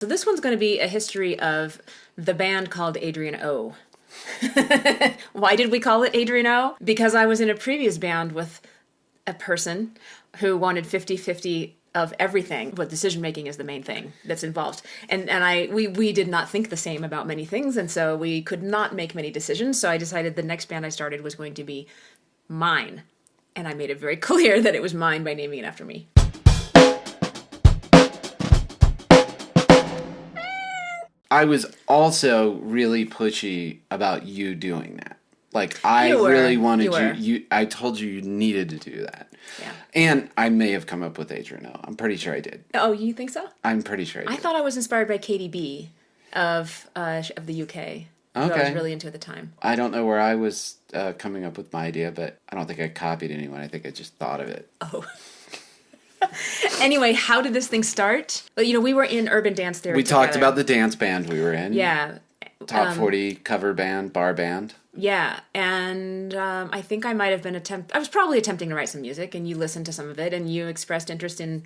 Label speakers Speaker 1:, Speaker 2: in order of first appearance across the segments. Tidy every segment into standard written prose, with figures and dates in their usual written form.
Speaker 1: So this one's going to be a history of the band called Adrienne O. Why did we call it Adrienne O? Because I was in a previous band with a person who wanted 50-50 of everything, but decision making is the main thing that's involved. And we did not think the same about many things, and so we could not make many decisions. So I decided the next band I started was going to be mine. And I made it very clear that it was mine by naming it after me.
Speaker 2: I was also really pushy about you doing that. Like, I really wanted you. I told you needed to do that.
Speaker 1: Yeah.
Speaker 2: And I may have come up with Adrienne O. I'm pretty sure I did.
Speaker 1: Oh, you think so?
Speaker 2: I'm pretty sure I did.
Speaker 1: I thought I was inspired by Katie B of the UK.
Speaker 2: Okay.
Speaker 1: Who I was really into at the time.
Speaker 2: I don't know where I was coming up with my idea, but I don't think I copied anyone. I think I just thought of it.
Speaker 1: Oh. Anyway, how did this thing start? Well, we were in Urban Dance Theory
Speaker 2: We
Speaker 1: together.
Speaker 2: talked about the dance band we were in.
Speaker 1: Yeah.
Speaker 2: Top 40 cover band, bar band.
Speaker 1: Yeah, and I think I might have been I was probably attempting to write some music, and you listened to some of it, and you expressed interest in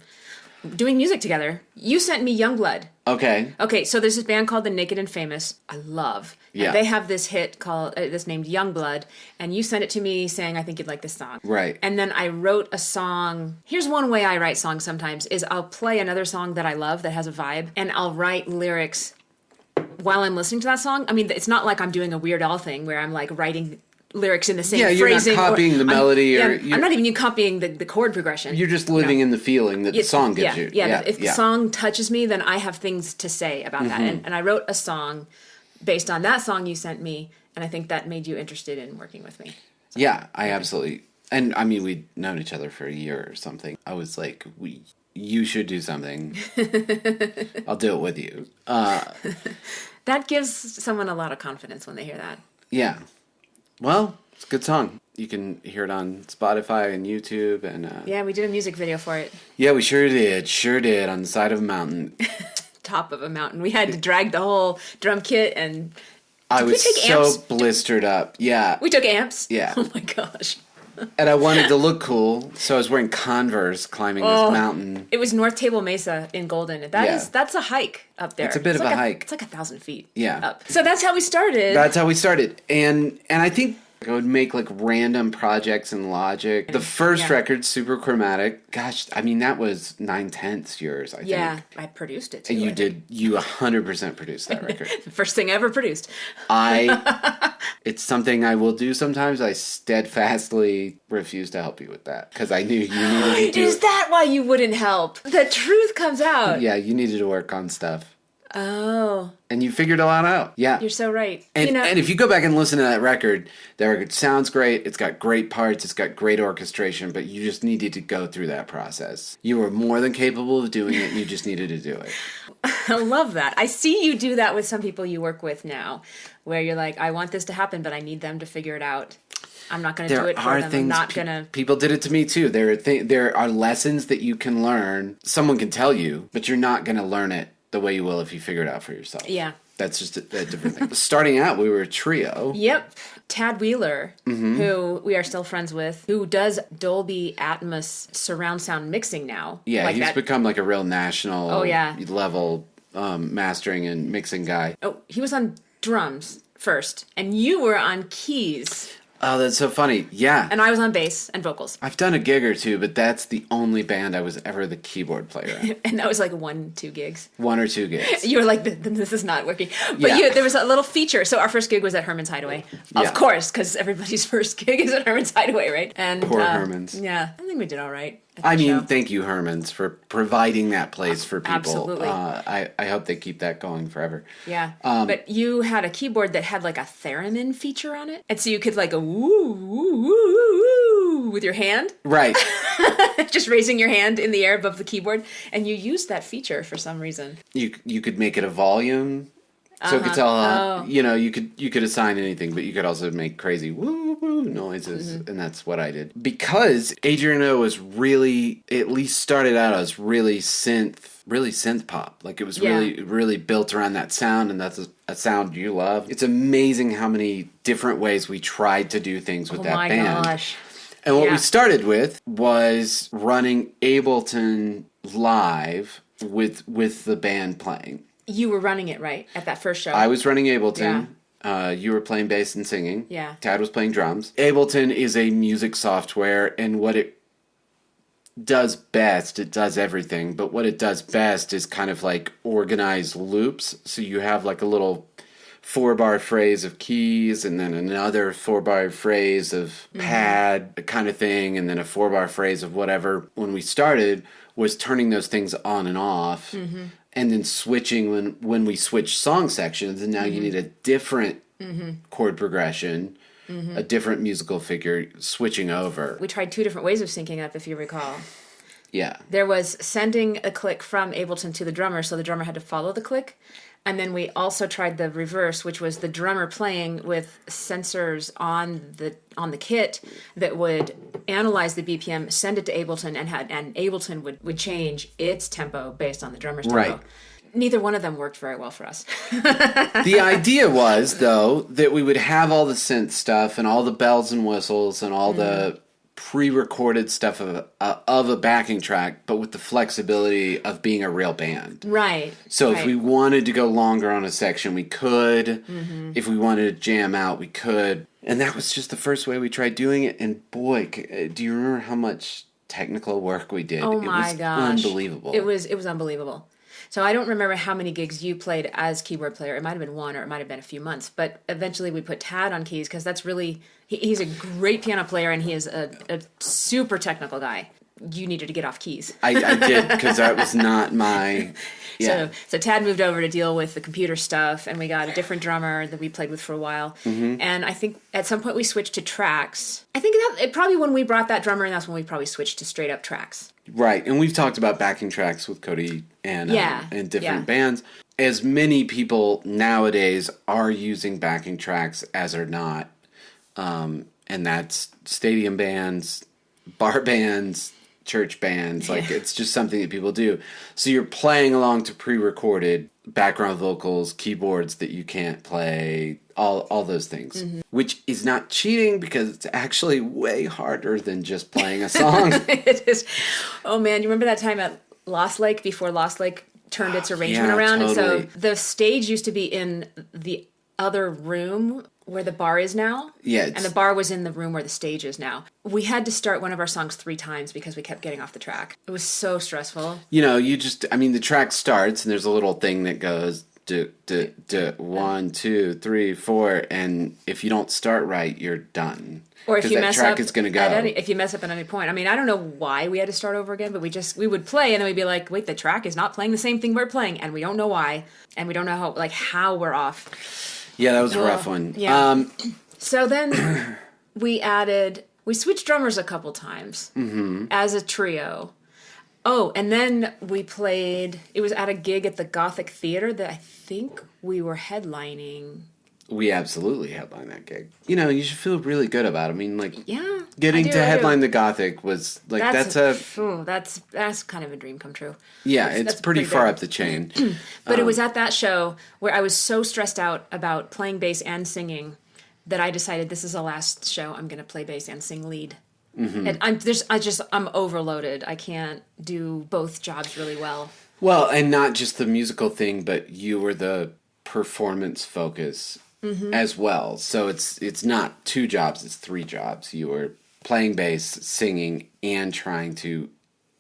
Speaker 1: doing music together. You sent me Youngblood. Okay, so there's this band called The Naked and Famous. I love.
Speaker 2: Yeah.
Speaker 1: And they have this hit called this named Youngblood, and you sent it to me saying, I think you'd like this song.
Speaker 2: Right.
Speaker 1: And then I wrote a song. Here's one way I write songs sometimes, is I'll play another song that I love that has a vibe, and I'll write lyrics while I'm listening to that song. I mean, it's not like I'm doing a Weird Al thing where I'm like writing lyrics in the same phrasing.
Speaker 2: You're not copying the melody.
Speaker 1: I'm not even copying the chord progression.
Speaker 2: You're just living in the feeling that the song gives you.
Speaker 1: Yeah, if the song touches me, then I have things to say about that. And I wrote a song based on that song you sent me, and I think that made you interested in working with me. So,
Speaker 2: yeah, I absolutely... And, I mean, we'd known each other for a year or something. I was like, you should do something. I'll do it with you.
Speaker 1: That gives someone a lot of confidence when they hear that.
Speaker 2: Yeah. Well, it's a good song. You can hear it on Spotify and YouTube. And
Speaker 1: yeah, we did a music video for it.
Speaker 2: Yeah, we sure did, on the side of a mountain.
Speaker 1: Top of a mountain. We had to drag the whole drum kit, and
Speaker 2: I was so
Speaker 1: amps?
Speaker 2: blistered up. Yeah.
Speaker 1: We took amps?
Speaker 2: Yeah.
Speaker 1: Oh my gosh.
Speaker 2: And I wanted to look cool, so I was wearing Converse climbing this mountain.
Speaker 1: It was North Table Mesa in Golden. That's a hike up there.
Speaker 2: It's a bit of a hike.
Speaker 1: It's like 1,000 feet
Speaker 2: Yeah.
Speaker 1: up. So that's how we started.
Speaker 2: And I think I would make like random projects in Logic. The first record, Super Chromatic, gosh, I mean, that was 9/10 yours, I think.
Speaker 1: Yeah, I produced it too.
Speaker 2: And you 100% produced that record.
Speaker 1: The first thing I ever produced.
Speaker 2: It's something I will do sometimes. I steadfastly refuse to help you with that because I knew you needed to do
Speaker 1: Is that why you wouldn't help? The truth comes out.
Speaker 2: Yeah, you needed to work on stuff.
Speaker 1: Oh.
Speaker 2: And you figured a lot out. Yeah.
Speaker 1: You're so right.
Speaker 2: And if you go back and listen to that record sounds great. It's got great parts. It's got great orchestration, but you just needed to go through that process. You were more than capable of doing it. You just needed to do it.
Speaker 1: I love that. I see you do that with some people you work with now, where you're like, I want this to happen, but I need them to figure it out. I'm not going to do it for them. I'm not going to...
Speaker 2: People did it to me, too. There are lessons that you can learn. Someone can tell you, but you're not going to learn it the way you will if you figure it out for yourself.
Speaker 1: Yeah.
Speaker 2: That's just a different thing. Starting out, we were a trio.
Speaker 1: Yep. Tad Wheeler, who we are still friends with, who does Dolby Atmos surround sound mixing now.
Speaker 2: Yeah, he's become like a real national level mastering and mixing guy.
Speaker 1: Oh, he was on drums first, and you were on keys.
Speaker 2: Oh, that's so funny. Yeah.
Speaker 1: And I was on bass and vocals.
Speaker 2: I've done a gig or two, but that's the only band I was ever the keyboard player in.
Speaker 1: And that was like 1-2 gigs.
Speaker 2: 1 or 2 gigs.
Speaker 1: You were like, this is not working. But there was a little feature. So our first gig was at Herman's Hideaway. Of course, because everybody's first gig is at Herman's Hideaway, right? And
Speaker 2: Poor Herman's.
Speaker 1: Yeah, I think we did all right.
Speaker 2: Thank you, Herman's, for providing that place for people.
Speaker 1: Absolutely.
Speaker 2: I hope they keep that going forever.
Speaker 1: Yeah. But you had a keyboard that had like a theremin feature on it. And so you could like go woo, woo, woo, woo with your hand.
Speaker 2: Right.
Speaker 1: Just raising your hand in the air above the keyboard. And you used that feature for some reason.
Speaker 2: You could make it a volume. So it could tell, you could assign anything, but you could also make crazy woo woo noises, and that's what I did. Because Adrienne O was really, at least started out as really synth pop. Like it was really built around that sound, and that's a sound you love. It's amazing how many different ways we tried to do things with that band. Oh my gosh. And what we started with was running Ableton live with the band playing.
Speaker 1: You were running it, right, at that first show?
Speaker 2: I was running Ableton. Yeah. You were playing bass and singing.
Speaker 1: Yeah.
Speaker 2: Tad was playing drums. Ableton is a music software, and what it does best, it does everything, but what it does best is kind of like organized loops. So you have like a little 4-bar phrase of keys, and then another 4-bar phrase of pad kind of thing, and then a 4-bar phrase of whatever. When we started, was turning those things on and off, and then switching when we switch song sections, and now you need a different chord progression, a different musical figure switching over.
Speaker 1: We tried 2 different ways of syncing up, if you recall.
Speaker 2: Yeah.
Speaker 1: There was sending a click from Ableton to the drummer, so the drummer had to follow the click. And then we also tried the reverse, which was the drummer playing with sensors on the kit that would analyze the BPM, send it to Ableton, and Ableton would change its tempo based on the drummer's tempo.
Speaker 2: Right.
Speaker 1: Neither one of them worked very well for us.
Speaker 2: The idea was, though, that we would have all the synth stuff and all the bells and whistles and all the pre-recorded stuff of a backing track, but with the flexibility of being a real band.
Speaker 1: Right.
Speaker 2: So if we wanted to go longer on a section, we could. If we wanted to jam out, we could. And that was just the first way we tried doing it. And boy, do you remember how much technical work we did?
Speaker 1: Oh my gosh.
Speaker 2: Unbelievable.
Speaker 1: It was unbelievable. So I don't remember how many gigs you played as keyboard player. It might have been 1 or it might have been a few months. But eventually we put Tad on keys because that's really... He's a great piano player and he is a super technical guy. You needed to get off keys.
Speaker 2: I did because that was not my... Yeah.
Speaker 1: So Tad moved over to deal with the computer stuff, and we got a different drummer that we played with for a while. And I think at some point we switched to tracks. I think probably when we brought that drummer in, that's when we probably switched to straight up tracks.
Speaker 2: Right, and we've talked about backing tracks with Cody and different bands. As many people nowadays are using backing tracks as are not, and that's stadium bands, bar bands, church bands. Like it's just something that people do. So you're playing along to pre-recorded background vocals, keyboards that you can't play, all those things, which is not cheating because it's actually way harder than just playing a song.
Speaker 1: It is. Oh man, you remember that time at Lost Lake before Lost Lake turned its arrangement around?
Speaker 2: Totally.
Speaker 1: And so the stage used to be in the other room where the bar is now.
Speaker 2: Yeah.
Speaker 1: And the bar was in the room where the stage is now. We had to start one of our songs 3 times because we kept getting off the track. It was so stressful.
Speaker 2: You know, the track starts and there's a little thing that goes 1, 2, 3, 4, and if you don't start right, you're done.
Speaker 1: Or if you mess up,
Speaker 2: is going to go.
Speaker 1: If you mess up at any point. I mean, I don't know why we had to start over again, but we would play and then we'd be like, wait, the track is not playing the same thing we're playing, and we don't know why, and we don't know how we're off.
Speaker 2: Yeah, that was a rough one.
Speaker 1: Yeah. So then we switched drummers a couple times as a trio. Oh, and then we played, it was at a gig at the Gothic Theater that I think we were headlining.
Speaker 2: We absolutely headlined that gig. You know, you should feel really good about it. I mean, like, getting to headline the Gothic was, like, that's kind of a dream come true. Yeah, it's pretty far up the chain.
Speaker 1: But it was at that show where I was so stressed out about playing bass and singing that I decided this is the last show I'm going to play bass and sing lead. And I'm overloaded. I can't do both jobs really well.
Speaker 2: Well, and not just the musical thing, but you were the performance focus as well. So it's not 2 jobs, it's 3 jobs. You were playing bass, singing, and trying to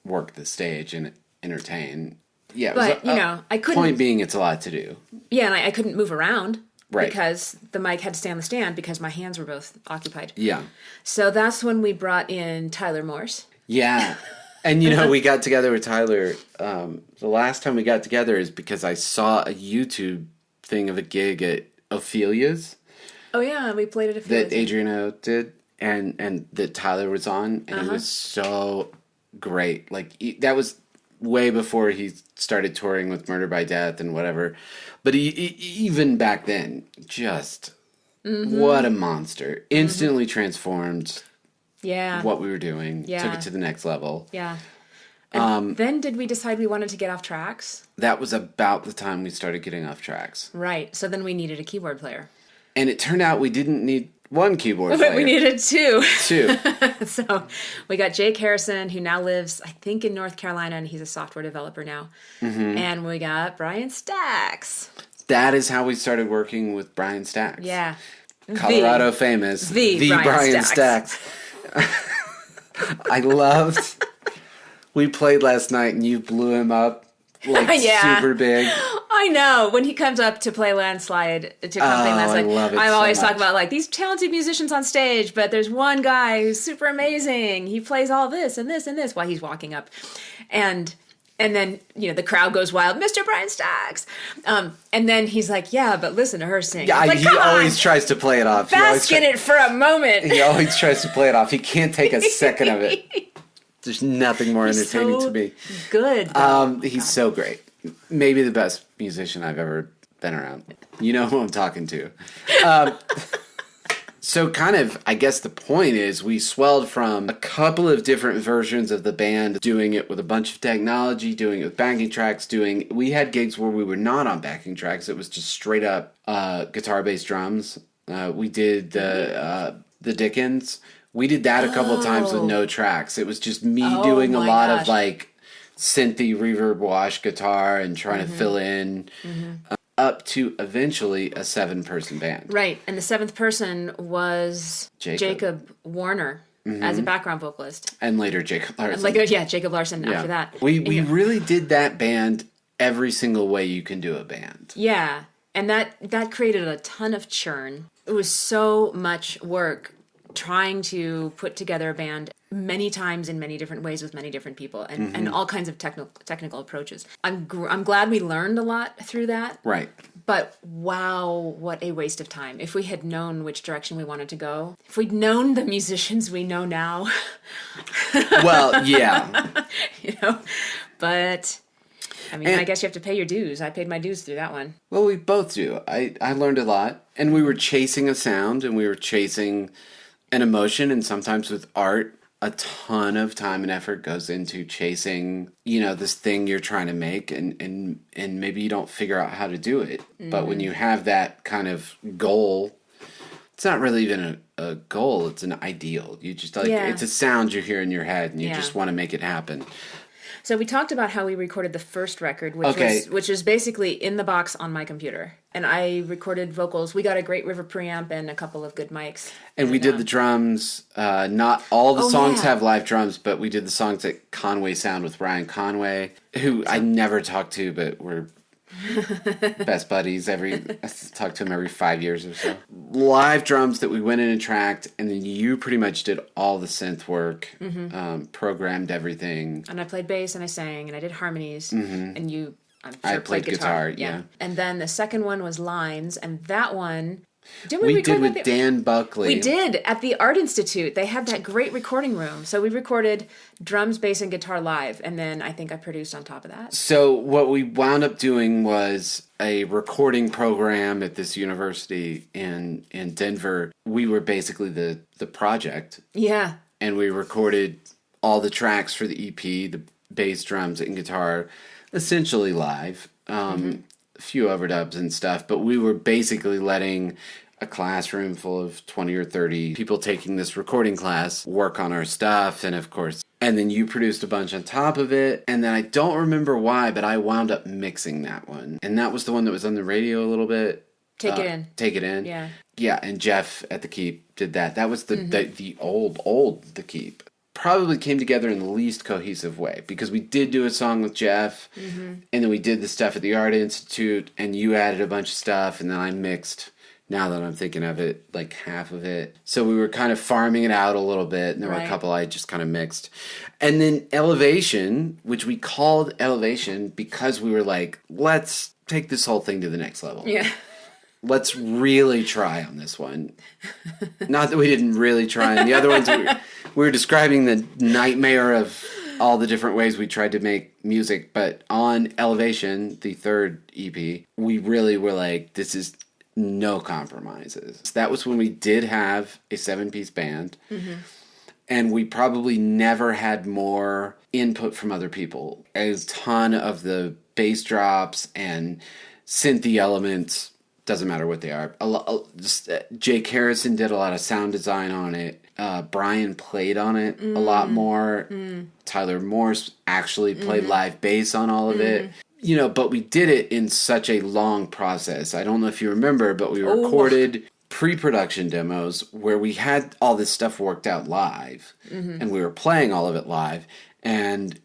Speaker 2: work the stage and entertain. Yeah,
Speaker 1: but I couldn't.
Speaker 2: Point being, it's a lot to do.
Speaker 1: Yeah, and I couldn't move around.
Speaker 2: Right.
Speaker 1: Because the mic had to stay on the stand because my hands were both occupied.
Speaker 2: Yeah.
Speaker 1: So that's when we brought in Tyler Morse.
Speaker 2: Yeah. And, we got together with Tyler. The last time we got together is because I saw a YouTube thing of a gig at Ophelia's.
Speaker 1: Oh, yeah. We played at Ophelia's.
Speaker 2: That Adrienne O did and that Tyler was on. And it was so great. Like, that was way before he started touring with Murder by Death and whatever. But he even back then, just what a monster. Instantly transformed what we were doing. Yeah. Took it to the next level.
Speaker 1: Yeah. And then did we decide we wanted to get off tracks?
Speaker 2: That was about the time we started getting off tracks.
Speaker 1: Right. So then we needed a keyboard player.
Speaker 2: And it turned out we one keyboard player.
Speaker 1: But we needed two.
Speaker 2: Two.
Speaker 1: So we got Jake Harrison, who now lives, I think, in North Carolina, and he's a software developer now. Mm-hmm. And we got Brian Stacks.
Speaker 2: That is how we started working with Brian Stacks.
Speaker 1: Yeah.
Speaker 2: Colorado famous.
Speaker 1: The Brian Stacks.
Speaker 2: I loved... We played last night, and you blew him up like super big.
Speaker 1: I know. When he comes up to play Landslide, to come play Landslide,
Speaker 2: I love it
Speaker 1: I
Speaker 2: so
Speaker 1: always
Speaker 2: much.
Speaker 1: talk about, like, these talented musicians on stage, but there's one guy who's super amazing. He plays all this and this and this while he's walking up. And then, you know, the crowd goes wild, Mr. Brian Stacks. And then he's like, yeah, but listen to her sing.
Speaker 2: Yeah,
Speaker 1: like,
Speaker 2: he always tries to play it off.
Speaker 1: Bask in it for a moment.
Speaker 2: He always tries to play it off. He can't take a second of it. There's nothing more entertaining to me.
Speaker 1: Good.
Speaker 2: He's so great. Maybe the best musician I've ever been around. You know who I'm talking to. So kind of, I guess the point is we swelled from a couple of different versions of the band, doing it with a bunch of technology, doing it with backing tracks, we had gigs where we were not on backing tracks. It was just straight up guitar, bass, drums. We did the Dickens. We did that a couple of times with no tracks. It was just me doing a lot of like synthy reverb wash guitar and trying to fill in. Up to eventually a 7-person band.
Speaker 1: Right, and the 7th person was Jacob Warner as a background vocalist.
Speaker 2: And later Jacob Larson.
Speaker 1: Jacob Larson after that.
Speaker 2: We really did that band every single way you can do a band.
Speaker 1: Yeah, and that created a ton of churn. It was so much work trying to put together a band many times in many different ways with many different people and all kinds of technical approaches. I'm glad we learned a lot through that.
Speaker 2: Right.
Speaker 1: But wow, what a waste of time. If we had known which direction we wanted to go, if we'd known the musicians we know now.
Speaker 2: Well, yeah.
Speaker 1: You know, but I mean, I guess you have to pay your dues. I paid my dues through that one.
Speaker 2: Well, we both do. I learned a lot, and we were chasing a sound, and we were chasing an emotion, and sometimes with art, a ton of time and effort goes into chasing, you know, this thing you're trying to make, and maybe you don't figure out how to do it. But when you have that kind of goal, it's not really even a goal, it's an ideal. You just it's a sound you hear in your head, and you just want to make it happen.
Speaker 1: So we talked about how we recorded the first record, which was basically in the box on my computer. And I recorded vocals. We got a great River preamp and a couple of good mics.
Speaker 2: And we did the drums. Not all the songs have live drums, but we did the songs at Conway Sound with Ryan Conway, who I never talked to, but we're best buddies. I talk to him every 5 years or so. Live drums that we went in and tracked, and then you pretty much did all the synth work, programmed everything.
Speaker 1: And I played bass and I sang and I did harmonies, and you, I'm sure,
Speaker 2: I played guitar. Yeah.
Speaker 1: And then the second one was lines, and that one.
Speaker 2: Didn't we did with Dan Buckley.
Speaker 1: We did at the Art Institute. They had that great recording room. So we recorded drums, bass, and guitar live, and then I think I produced on top of that.
Speaker 2: So what we wound up doing was a recording program at this university in Denver. We were basically the project.
Speaker 1: Yeah.
Speaker 2: And we recorded all the tracks for the EP, the bass, drums, and guitar, essentially live. A few overdubs and stuff, but we were basically letting a classroom full of 20 or 30 people taking this recording class work on our stuff, and of course, and then you produced a bunch on top of it, and then I don't remember why, but I wound up mixing that one, and that was the one that was on the radio a little bit.
Speaker 1: Take It In.
Speaker 2: Yeah. Yeah, and Jeff at the Keep did that. That was the old The Keep. Probably came together in the least cohesive way, because we did do a song with Jeff, and then we did the stuff at the Art Institute, and you added a bunch of stuff, and then I mixed, now that I'm thinking of it, like half of it. So we were kind of farming it out a little bit, and there were a couple I just kind of mixed. And then Elevation, which we called Elevation because we were like, let's take this whole thing to the next level.
Speaker 1: Yeah.
Speaker 2: Let's really try on this one. Not that we didn't really try on the other ones. We were describing the nightmare of all the different ways we tried to make music. But on Elevation, the third EP, we really were like, this is no compromises. That was when we did have a 7-piece band. And we probably never had more input from other people. A ton of the bass drops and synthy elements Doesn't matter what they are. Jake Harrison did a lot of sound design on it. Brian played on it a lot more. Tyler Morse actually played live bass on all of it. You know, but we did it in such a long process. I don't know if you remember, but we recorded pre-production demos where we had all this stuff worked out live. And we were playing all of it live. And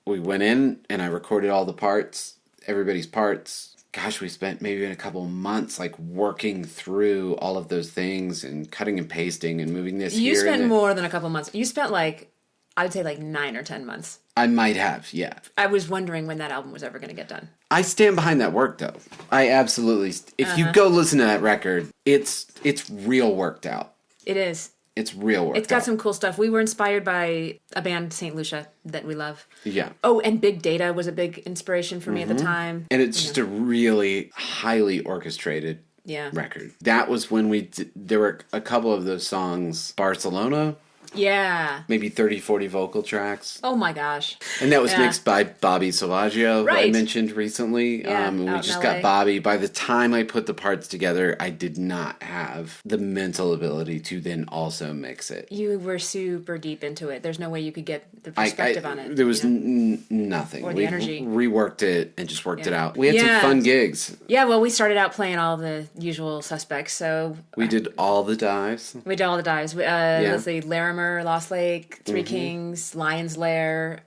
Speaker 2: we went in and I recorded all the parts, everybody's parts. Gosh, we spent maybe a couple months like working through all of those things and cutting and pasting and moving this.
Speaker 1: You spent more than a couple months. You spent like, I would say like 9 or 10 months.
Speaker 2: I might have, yeah.
Speaker 1: I was wondering when that album was ever going to get done.
Speaker 2: I stand behind that work though. I absolutely. If you go listen to that record, it's real worked out.
Speaker 1: It is.
Speaker 2: It's real work.
Speaker 1: It's got some cool stuff. We were inspired by a band, St. Lucia, that we love.
Speaker 2: Yeah.
Speaker 1: Oh, and Big Data was a big inspiration for me at the time.
Speaker 2: And it's just a really highly orchestrated record. That was when there were a couple of those songs, Barcelona.
Speaker 1: Yeah.
Speaker 2: Maybe 30, 40 vocal tracks.
Speaker 1: Oh my gosh.
Speaker 2: And that was mixed by Bobby Salvaggio, who I mentioned recently.
Speaker 1: Yeah,
Speaker 2: we just got Bobby. By the time I put the parts together, I did not have the mental ability to then also mix it.
Speaker 1: You were super deep into it. There's no way you could get the perspective on it.
Speaker 2: There was nothing.
Speaker 1: Or the energy.
Speaker 2: Reworked it and just worked it out. We had some fun gigs.
Speaker 1: Yeah, well, we started out playing all the usual suspects, so...
Speaker 2: We did all the dives.
Speaker 1: Let's see, Larimer, Lost Lake, Three Kings, Lion's Lair,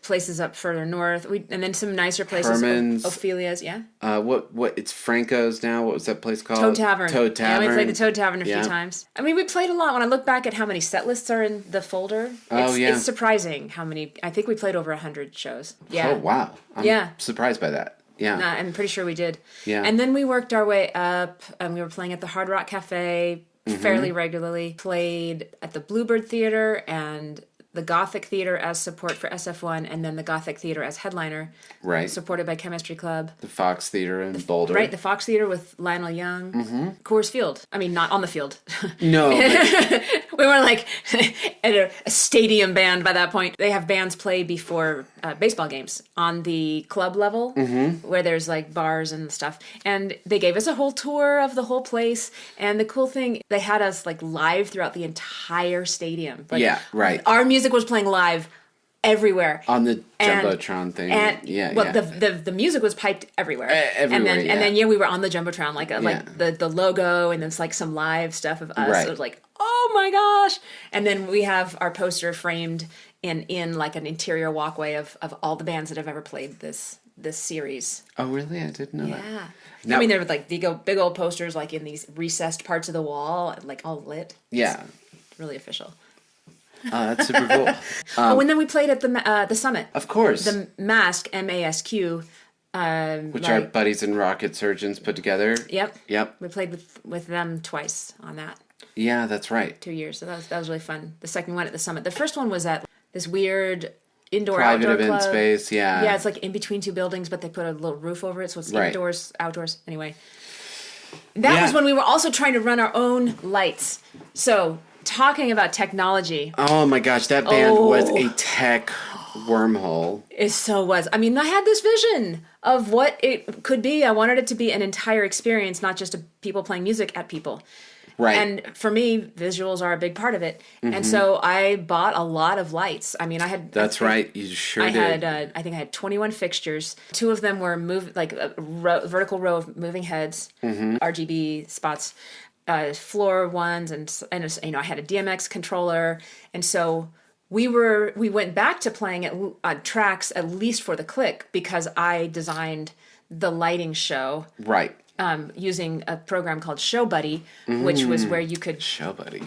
Speaker 1: places up further north, and then some nicer places.
Speaker 2: Herman's,
Speaker 1: Ophelia's, yeah.
Speaker 2: What? It's Franco's now. What was that place called?
Speaker 1: Toad Tavern.
Speaker 2: Toad Tavern.
Speaker 1: Yeah, we played the Toad Tavern a few times. I mean, we played a lot. When I look back at how many set lists are in the folder, it's surprising how many. I think we played over 100 shows. Yeah.
Speaker 2: Oh wow. I'm surprised by that. Yeah.
Speaker 1: Nah, I'm pretty sure we did.
Speaker 2: Yeah.
Speaker 1: And then we worked our way up, and we were playing at the Hard Rock Cafe fairly regularly. Played at the Bluebird Theater and the Gothic Theater as support for SF1, and then the Gothic Theater as headliner.
Speaker 2: Right.
Speaker 1: Supported by Chemistry Club.
Speaker 2: The Fox Theater in Boulder.
Speaker 1: Right, the Fox Theater with Lionel Young. Coors Field. I mean, not on the field.
Speaker 2: No.
Speaker 1: We were like at a stadium band by that point. They have bands play before baseball games on the club level where there's like bars and stuff. And they gave us a whole tour of the whole place. And the cool thing, they had us like live throughout the entire stadium. Like,
Speaker 2: yeah, right.
Speaker 1: Our music was playing live everywhere
Speaker 2: on the Jumbotron thing.
Speaker 1: The music was piped everywhere.
Speaker 2: Everywhere,
Speaker 1: and then we were on the Jumbotron, like the logo, and then it's like some live stuff of us. Right. It was like, oh my gosh! And then we have our poster framed in like an interior walkway of all the bands that have ever played this series.
Speaker 2: Oh really? I didn't know that.
Speaker 1: Yeah. Now, I mean, there were like big old posters like in these recessed parts of the wall, like all lit.
Speaker 2: Yeah.
Speaker 1: It's really official.
Speaker 2: That's super cool.
Speaker 1: And then we played at the Summit.
Speaker 2: Of course.
Speaker 1: The Mask, MASQ.
Speaker 2: Which our buddies and rocket surgeons put together.
Speaker 1: Yep. We played with them twice on that.
Speaker 2: Yeah, that's right.
Speaker 1: 2 years. So that was really fun. The second one at the Summit. The first one was at this weird indoor
Speaker 2: private
Speaker 1: outdoor
Speaker 2: event
Speaker 1: club.
Speaker 2: Space, yeah.
Speaker 1: Yeah, it's like in between two buildings, but they put a little roof over it, so it's indoors, outdoors. Anyway. That was when we were also trying to run our own lights. So... Talking about technology.
Speaker 2: Oh my gosh, that band was a tech wormhole.
Speaker 1: It so was. I mean, I had this vision of what it could be. I wanted it to be an entire experience, not just people playing music at people.
Speaker 2: Right.
Speaker 1: And for me, visuals are a big part of it. And so I bought a lot of lights. I mean, I had...
Speaker 2: That's right. You sure did.
Speaker 1: I think I had 21 fixtures. 2 of them were vertical row of moving heads, RGB spots. Floor ones and I had a DMX controller, and so we went back to playing tracks at least for the click because I designed the lighting show
Speaker 2: right
Speaker 1: using a program called Show Buddy, which was where you could
Speaker 2: Show Buddy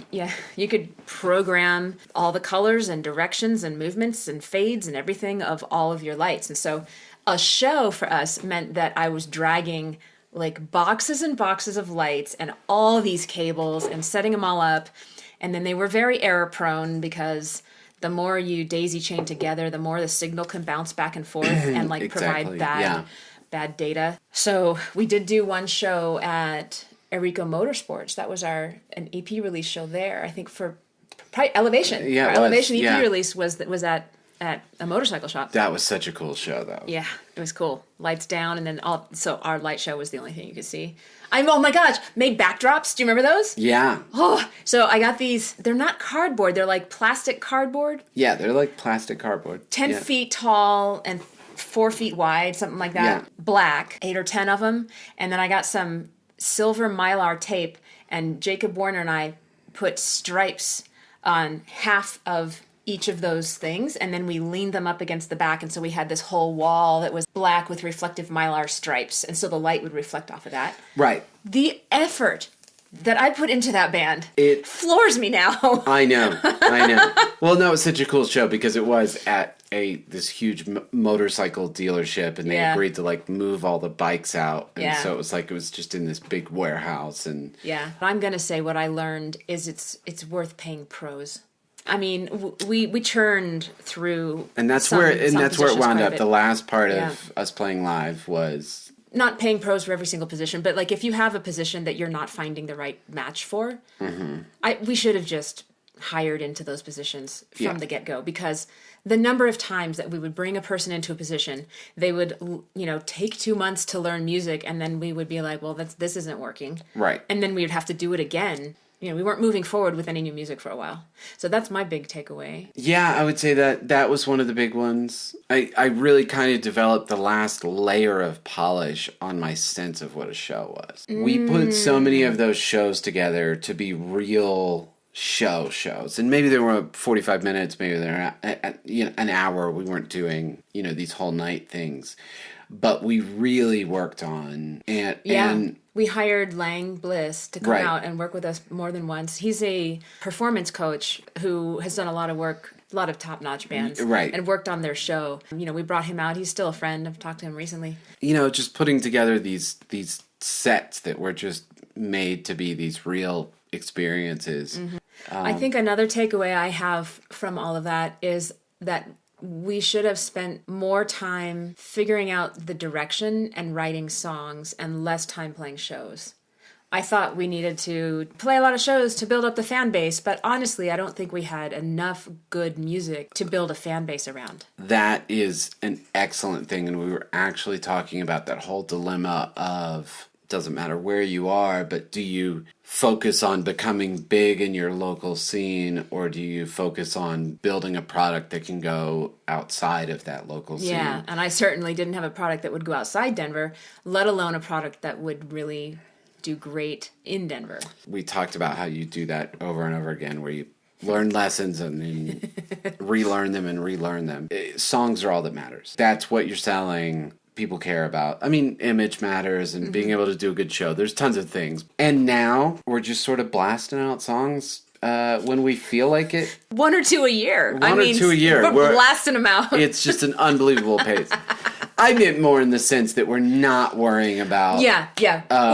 Speaker 1: you could program all the colors and directions and movements and fades and everything of all of your lights. And so a show for us meant that I was dragging like boxes and boxes of lights and all these cables and setting them all up. And then they were very error prone because the more you daisy chain together, the more the signal can bounce back and forth and like provide bad data. So we did do one show at Erico Motorsports. That was an EP release show there. I think for Elevation.
Speaker 2: Yeah,
Speaker 1: our Elevation EP release was at at a motorcycle shop.
Speaker 2: That was such a cool show, though.
Speaker 1: Yeah, it was cool. Lights down, and then so our light show was the only thing you could see. Oh my gosh, made backdrops. Do you remember those?
Speaker 2: Yeah.
Speaker 1: Oh, so I got these. They're not cardboard. They're like plastic cardboard.
Speaker 2: Yeah, they're like plastic cardboard.
Speaker 1: 10 feet tall and 4 feet wide, something like that.
Speaker 2: Yeah.
Speaker 1: Black, 8 or 10 of them. And then I got some silver Mylar tape, and Jacob Warner and I put stripes on half of each of those things, and then we leaned them up against the back, and so we had this whole wall that was black with reflective Mylar stripes, and so the light would reflect off of that.
Speaker 2: Right.
Speaker 1: The effort that I put into that band,
Speaker 2: it
Speaker 1: floors me now.
Speaker 2: I know. Well, no, it was such a cool show because it was at this huge motorcycle dealership, and they agreed to like move all the bikes out, and so it was just in this big warehouse. And
Speaker 1: I'm gonna say what I learned is it's worth paying pros. I mean, we churned through,
Speaker 2: and that's where it wound up. The last part of us playing live was
Speaker 1: not paying pros for every single position, but like if you have a position that you're not finding the right match for, we should have just hired into those positions from the get-go, because the number of times that we would bring a person into a position, they would, take 2 months to learn music, and then we would be like, well, this isn't working.
Speaker 2: Right.
Speaker 1: And then we would have to do it again. We weren't moving forward with any new music for a while. So that's my big takeaway.
Speaker 2: Yeah, I would say that was one of the big ones. I really kind of developed the last layer of polish on my sense of what a show was. We put so many of those shows together to be real shows. And maybe they were 45 minutes, maybe they're an hour. We weren't doing, these whole night things. But we really worked on and
Speaker 1: we hired Lang Bliss to come out and work with us more than once. He's a performance coach who has done a lot of work, a lot of top-notch bands, and worked on their show. We brought him out. He's still a friend. I've talked to him recently.
Speaker 2: Just putting together these sets that were just made to be these real experiences.
Speaker 1: I think another takeaway I have from all of that is that we should have spent more time figuring out the direction and writing songs and less time playing shows. I thought we needed to play a lot of shows to build up the fan base, but honestly, I don't think we had enough good music to build a fan base around.
Speaker 2: That is an excellent thing, and we were actually talking about that whole dilemma of doesn't matter where you are, but do you focus on becoming big in your local scene, or do you focus on building a product that can go outside of that local scene?
Speaker 1: Yeah, and I certainly didn't have a product that would go outside Denver, let alone a product that would really do great in Denver.
Speaker 2: We talked about how you do that over and over again, where you learn lessons and then relearn them and relearn them. Songs are all that matters. That's what you're selling. People care about. I mean, image matters and being able to do a good show. There's tons of things. And now we're just sort of blasting out songs when we feel like it.
Speaker 1: 1 or 2 a year.
Speaker 2: One or two a year.
Speaker 1: We're blasting them out.
Speaker 2: It's just an unbelievable pace. I meant more in the sense that we're not worrying about...
Speaker 1: Yeah.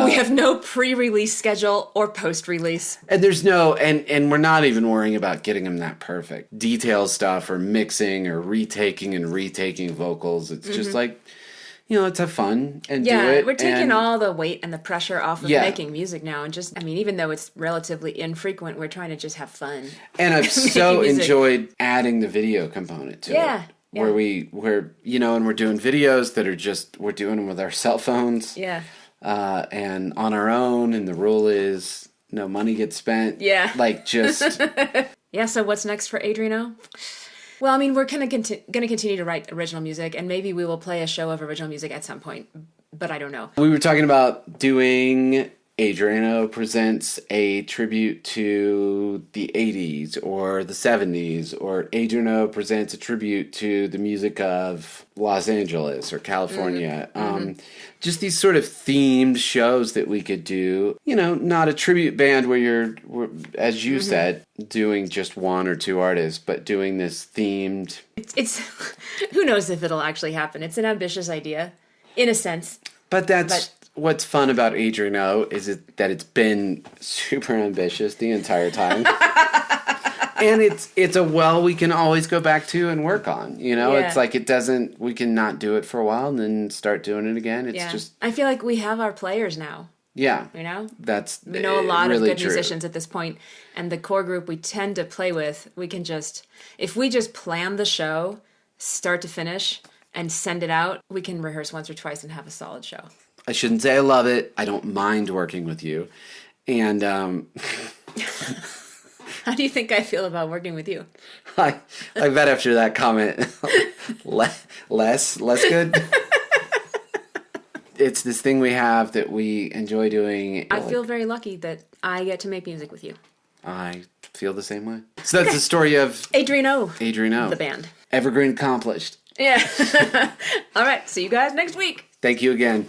Speaker 1: We have no pre-release schedule or post-release.
Speaker 2: And there's no... And we're not even worrying about getting them that perfect. Detail stuff or mixing or retaking vocals. It's just like... let's have fun and do it.
Speaker 1: We're taking all the weight and the pressure off of making music now. And just, even though it's relatively infrequent, we're trying to just have fun.
Speaker 2: And I've so enjoyed adding the video component to it. Where and we're doing videos that are we're doing them with our cell phones.
Speaker 1: Yeah.
Speaker 2: And on our own. And the rule is no money gets spent.
Speaker 1: Yeah.
Speaker 2: Like just.
Speaker 1: Yeah. So what's next for Adrienne O? Well, we're going to continue to write original music, and maybe we will play a show of original music at some point, but I don't know.
Speaker 2: We were talking about doing Adrienne O Presents a tribute to the 80s or the 70s, or Adrienne O Presents a tribute to the music of Los Angeles or California. Just these sort of themed shows that we could do. Not a tribute band where you're as you said, doing just 1 or 2 artists, but doing this themed...
Speaker 1: It's who knows if it'll actually happen. It's an ambitious idea, in a sense.
Speaker 2: But what's fun about Adrienne O is that it's been super ambitious the entire time. And it's a we can always go back to and work on. It's like we can not do it for a while and then start doing it again. It's just... I
Speaker 1: feel like we have our players now.
Speaker 2: Yeah.
Speaker 1: We know
Speaker 2: a
Speaker 1: lot
Speaker 2: really
Speaker 1: of good musicians at this point, and the core group we tend to play with, we can just, if we just plan the show start to finish and send it out, we can rehearse once or twice and have a solid show.
Speaker 2: I shouldn't say I love it. I don't mind working with you. And
Speaker 1: How do you think I feel about working with you?
Speaker 2: I bet after that comment, less good. It's this thing we have that we enjoy doing.
Speaker 1: I feel very lucky that I get to make music with you.
Speaker 2: I feel the same way. So that's the story of
Speaker 1: Adrienne O.
Speaker 2: Adrienne O.
Speaker 1: The band.
Speaker 2: Evergreen accomplished.
Speaker 1: Yeah. All right. See you guys next week.
Speaker 2: Thank you again.